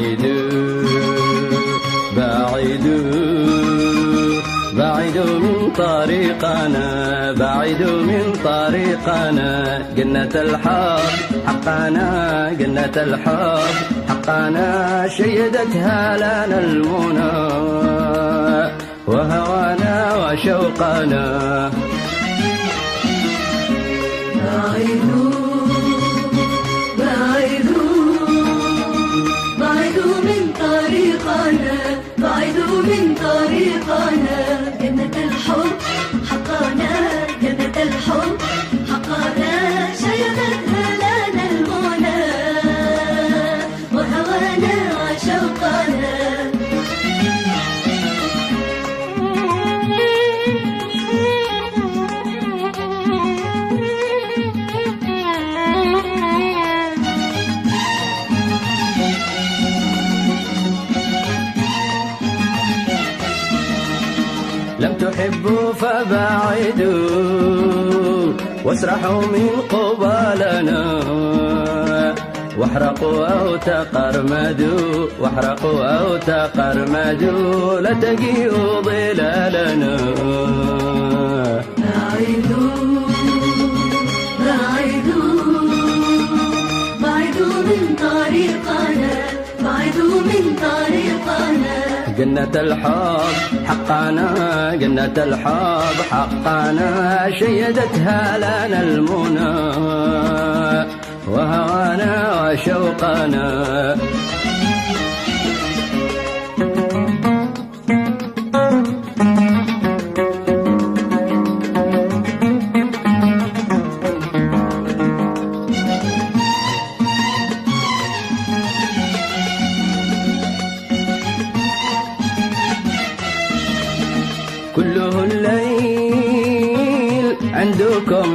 بعيد بعيد بعيد من طريقنا، بعيد من طريقنا. جنة الحب حقنا، جنة الحب حقنا، شيدتها لنا المنى وهوانا وشوقنا. بعيد بعيد بعيد من طريقنا، بعيد من طريقنا. جنة الحب حقنا، جنة الحب حقنا، شيدتها لنا المنى وهوانا وشوقنا. لم تحبوا فبعدوا واسرحوا من قبالنا، واحرقوا أو تقرمدوا، واحرقوا أو تقرمدوا، لا تجيئوا ظلالنا. بعيد بعيد بعيد من طريقنا، بعيد من طريقنا. جنة الحب حقنا، جنة الحب حقنا، شيدتها لنا المنى وهوانا وشوقنا. كله الليل عندكم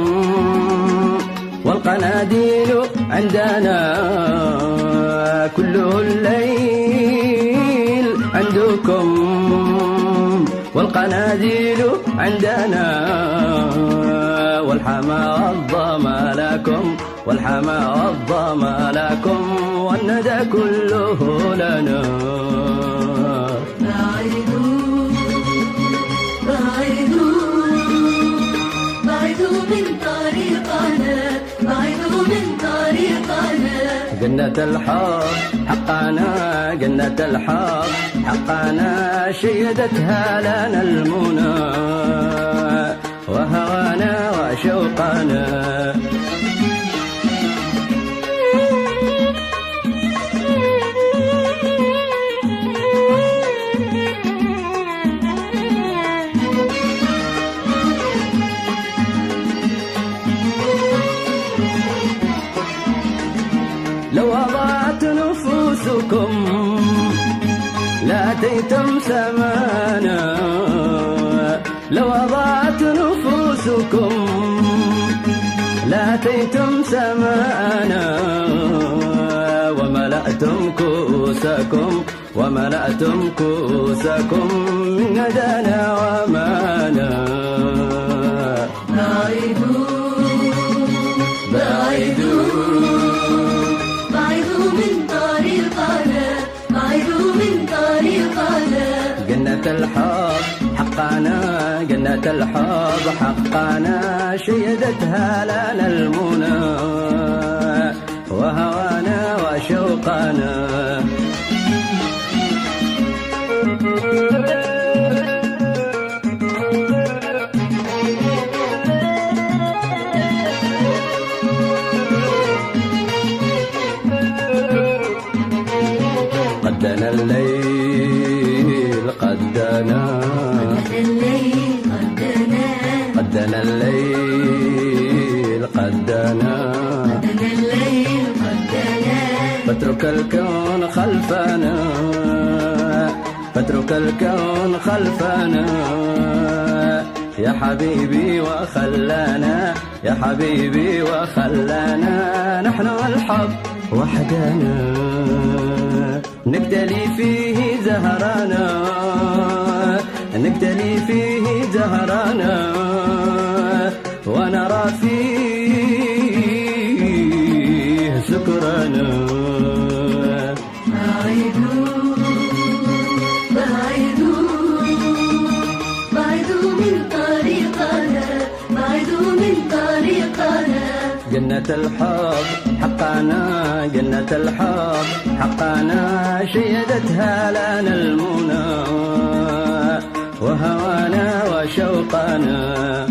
والقناديل عندنا، كله الليل عندكم والقناديل عندنا، والحما والظما لكم، والحما والظما لكم، والندى كله لنا. بعيد بعيد بعيد من طريقنا، بعيد من طريقنا. جنة الحب حقنا، جنة الحب حقنا، شيدتها لنا المنى وهوانا وشوقنا. لو أضاعت نفوسكم لأتيتم ثمانا، لو أضاعت نفوسكم لأتيتم ثمانا، وملأتم كؤوسكم، وملأتم كؤوسكم من ندانا ومانا. بعيد بعيد بعيد من طريقنا، بعيد من طريقنا. جنة الحب حقنا، جنة الحب حقنا، شيدتها لنا المنى وهوانا وشوقنا. قدنا الليل قدنا، الليل قدنا، قدنا الليل قدنا، الليل قدنا. فاترك الكون خلفنا، فاترك الكون خلفنا، يا حبيبي وخلانا، يا حبيبي وخلانا، نحن الحب وحدنا، نقتلي فيه زهرانا، نقتلي فيه زهرانا، ونرى فيه سكرانا. بعيد جنة الحب حقنا، جنة الحب حقنا، شيدتها لنا المنى وهوانا وشوقنا.